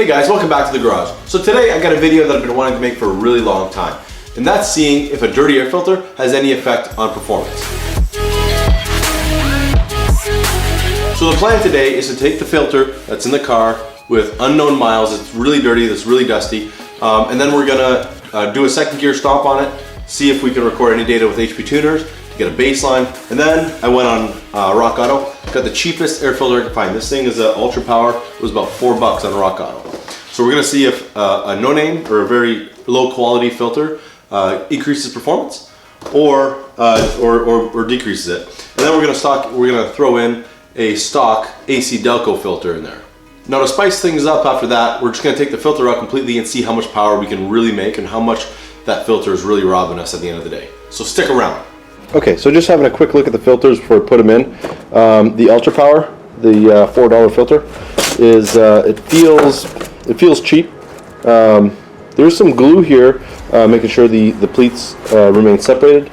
Hey guys, welcome back to the garage. So today I got a video that I've been wanting to make for a really long time, and that's seeing if a dirty air filter has any effect on performance. So the plan today is to take the filter that's in the car with unknown miles, it's really dirty, it's really dusty, and then we're gonna do a second gear stomp on it, see if we can record any data with HP tuners, get a baseline, and then I went on Rock Auto, got the cheapest air filter I could find. This thing is an Ultra Power, it was about $4 on Rock Auto. So we're gonna see if a no-name or a very low quality filter increases performance or decreases it. And then we're gonna throw in a stock AC delco filter in there. Now to spice things up after that, we're just gonna take the filter out completely and see how much power we can really make and how much that filter is really robbing us at the end of the day. So stick around. Okay, so just having a quick look at the filters before we put them in. The Ultra Power, the $4 filter, is it feels cheap. There's some glue here, making sure the pleats remain separated.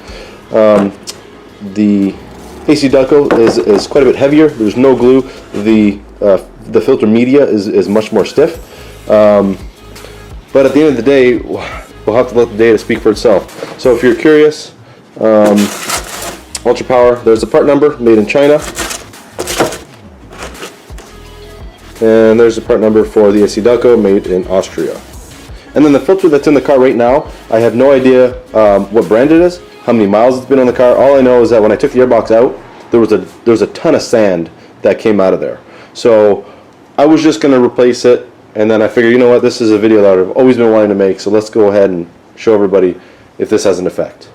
The AC delco is quite a bit heavier. There's no glue. The filter media is much more stiff. But at the end of the day, we'll have to let the data speak for itself. So if you're curious, Ultra Power, there's the part number, made in China. And there's the part number for the AC delco, made in Austria. And then the filter that's in the car right now, I have no idea what brand it is, how many miles it's been on the car. All I know is that when I took the airbox out, there was a ton of sand that came out of there. So I was just going to replace it, and then I figured, you know what, this is a video that I've always been wanting to make, so let's go ahead and show everybody if this has an effect.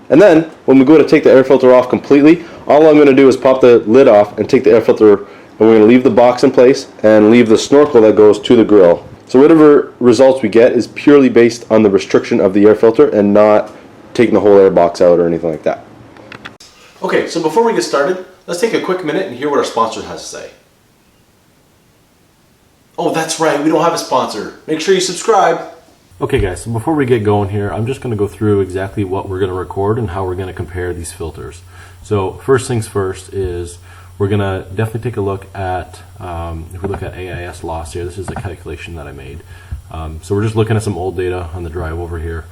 And then when we go to take the air filter off completely, all I'm going to do is pop the lid off and take the air filter, and we're going to leave the box in place and leave the snorkel that goes to the grill. So whatever results we get is purely based on the restriction of the air filter and not taking the whole air box out or anything like that. Okay, so before we get started, let's take a quick minute and hear what our sponsor has to say. Oh, that's right, we don't have a sponsor. Make sure you subscribe. Okay guys, so before we get going here, I'm just going to go through exactly what we're going to record and how we're going to compare these filters. So first things first is we're going to definitely take a look at, if we look at AIS loss here, this is a calculation that I made. So we're just looking at some old data on the drive over here.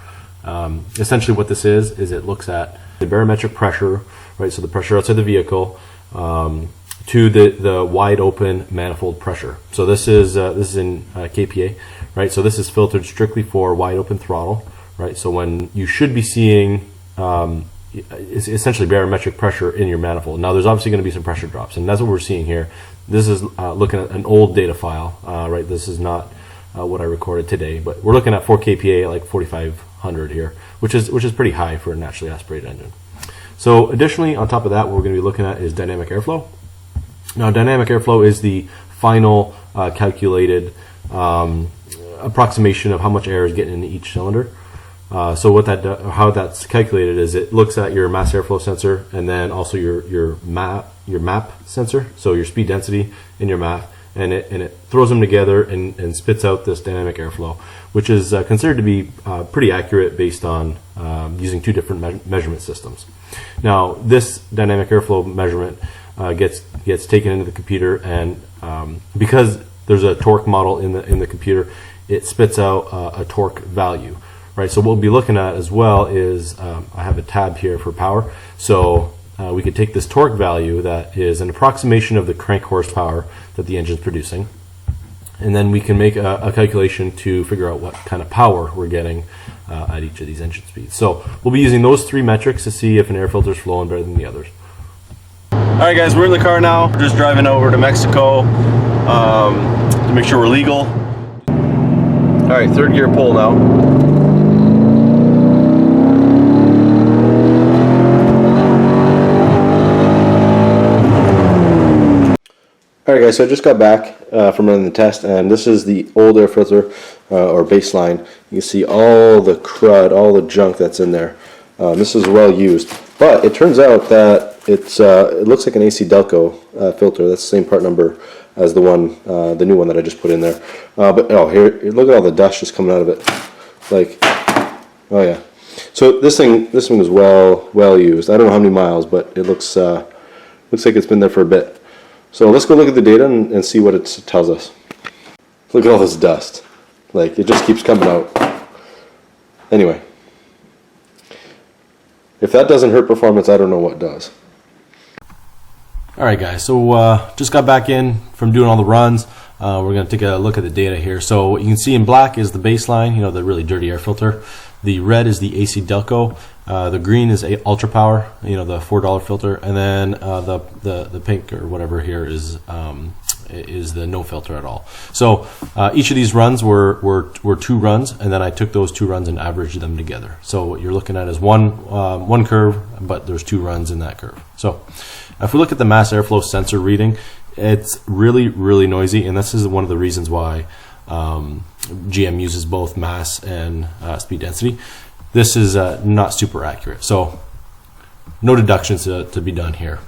Essentially what this is it looks at the barometric pressure, right, so the pressure outside the vehicle, to the wide open manifold pressure. So this is in kPa, right? So this is filtered strictly for wide open throttle, right? So when you should be seeing it's essentially barometric pressure in your manifold. Now there's obviously going to be some pressure drops, and that's what we're seeing here. This is looking at an old data file, right? This is not what I recorded today, but we're looking at 4 kPa at like 4,500 here, which is pretty high for a naturally aspirated engine. So additionally, on top of that, what we're going to be looking at is dynamic airflow. Now, dynamic airflow is the final calculated approximation of how much air is getting into each cylinder. So how that's calculated is it looks at your mass airflow sensor and then also your map sensor, so your speed density in your map, and it throws them together and spits out this dynamic airflow, which is considered to be pretty accurate based on using two different measurement systems. Now, this dynamic airflow measurement gets taken into the computer, and because there's a torque model in the computer, it spits out a torque value, right? So what we'll be looking at as well is I have a tab here for power, so we could take this torque value that is an approximation of the crank horsepower that the engine's producing, and then we can make a calculation to figure out what kind of power we're getting at each of these engine speeds. So we'll be using those three metrics to see if an air filter is flowing better than the others. Alright guys, we're in the car now. We're just driving over to Mexico to make sure we're legal. Alright, third gear pull now. Alright guys, so I just got back from running the test, and this is the old air filter or baseline. You can see all the crud, all the junk that's in there. This is well used, but it turns out that it looks like an AC delco filter. That's the same part number as the new one that I just put in there. But oh, here, look at all the dust just coming out of it. Like, oh yeah. So this thing was well used. I don't know how many miles, but it looks like it's been there for a bit. So let's go look at the data and see what it tells us. Look at all this dust. Like, it just keeps coming out. Anyway. If that doesn't hurt performance, I don't know what does. Alright guys, so just got back in from doing all the runs. We're going to take a look at the data here. So what you can see in black is the baseline, you know, the really dirty air filter. The red is the AC Delco. The green is Ultra Power, you know, the $4 filter. And then the pink or whatever here is the no filter at all. So each of these runs were 2 runs, and then I took those 2 runs and averaged them together. So what you're looking at is one curve, but there's 2 runs in that curve. So if we look at the mass airflow sensor reading, it's really, really noisy, and this is one of the reasons why GM uses both mass and speed density. This is not super accurate, so no deductions to be done here.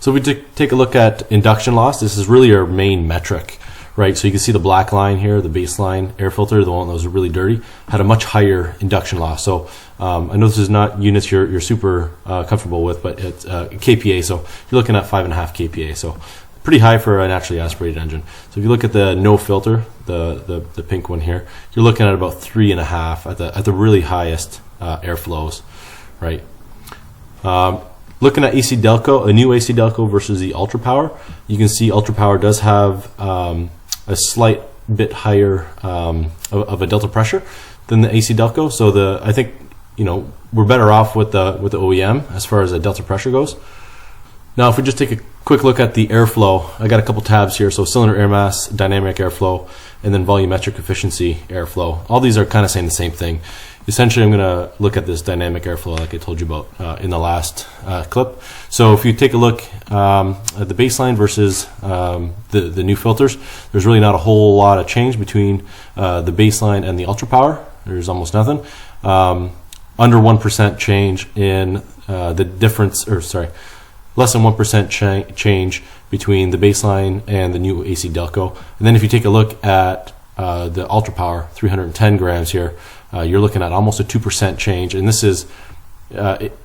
So we take a look at induction loss. This is really our main metric, right? So you can see the black line here, the baseline air filter, the one that was really dirty, had a much higher induction loss. So I know this is not units you're super comfortable with, but it's kPa. So you're looking at 5.5 kPa. So pretty high for a naturally aspirated engine. So if you look at the no filter, the pink one here, you're looking at about 3.5 at the really highest airflows, right? Looking at AC Delco, a new AC Delco versus the Ultra Power, you can see Ultra Power does have a slight bit higher of a delta pressure than the AC Delco. So I think, you know, we're better off with the OEM as far as the delta pressure goes. Now, if we just take a quick look at the airflow, I got a couple tabs here. So cylinder air mass, dynamic airflow, and then volumetric efficiency airflow. All these are kind of saying the same thing. Essentially, I'm going to look at this dynamic airflow like I told you about in the last clip. So if you take a look at the baseline versus the new filters, there's really not a whole lot of change between the baseline and the Ultra Power. There's almost nothing. Under 1% change in the difference, or sorry, less than 1% change between the baseline and the new AC Delco. And then if you take a look at the Ultra Power, 310 grams here, you're looking at almost a 2% change, and this is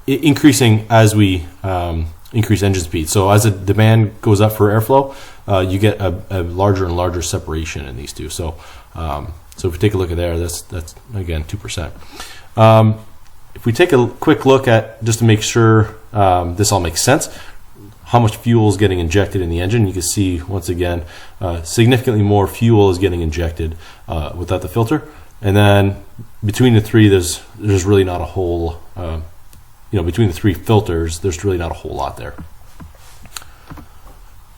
increasing as we increase engine speed. So as the demand goes up for airflow, you get a larger and larger separation in these two. So so if we take a look at there, that's again 2%. If we take a quick look at, just to make sure this all makes sense, how much fuel is getting injected in the engine, you can see once again significantly more fuel is getting injected without the filter. And then between the three, there's really not a whole, between the 3 filters, there's really not a whole lot there.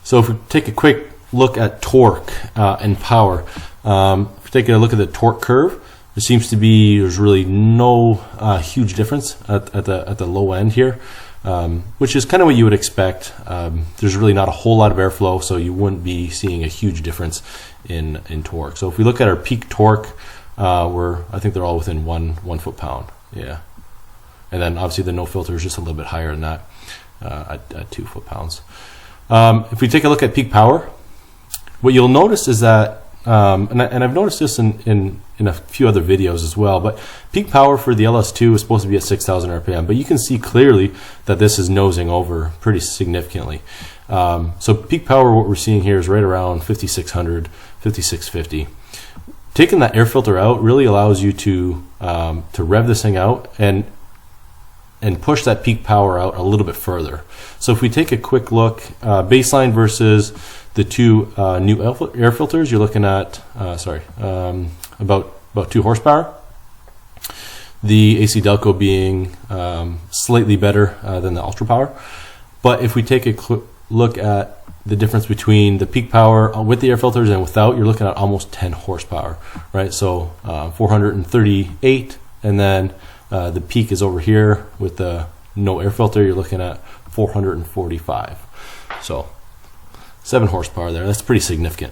So if we take a quick look at torque and power, if we take a look at the torque curve, there seems to be, there's really no huge difference at the low end here, which is kind of what you would expect. There's really not a whole lot of airflow, so you wouldn't be seeing a huge difference in torque. So if we look at our peak torque, I think they're all within one foot-pound, yeah. And then obviously the no filter is just a little bit higher than that at 2 foot-pounds. If we take a look at peak power, what you'll notice is that, and I've noticed this in a few other videos as well, but peak power for the LS2 is supposed to be at 6,000 RPM, but you can see clearly that this is nosing over pretty significantly. So peak power, what we're seeing here is right around 5,600, 5,650. Taking that air filter out really allows you to rev this thing out and push that peak power out a little bit further. So if we take a quick look, baseline versus the 2 new air filters, you're looking at about 2 horsepower. The AC Delco being slightly better than the Ultra Power. But if we take a quick look at the difference between the peak power with the air filters and without, you're looking at almost 10 horsepower, right? So 438, and then the peak is over here with the no air filter, you're looking at 445. So 7 horsepower there, that's pretty significant.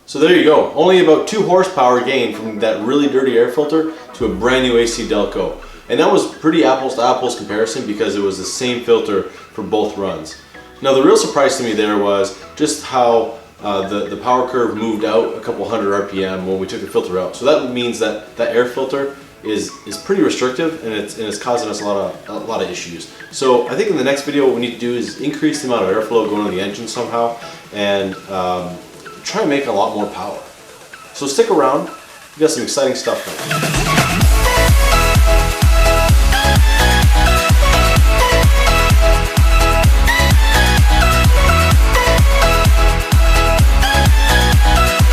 So there you go, only about 2 horsepower gain from that really dirty air filter to a brand new AC Delco. And that was pretty apples to apples comparison because it was the same filter for both runs. Now the real surprise to me there was just how the power curve moved out a couple hundred RPM when we took the filter out. So that means that that air filter is pretty restrictive, and it's causing us a lot of issues. So I think in the next video what we need to do is increase the amount of airflow going to the engine somehow, and try and make a lot more power. So stick around, we got some exciting stuff coming.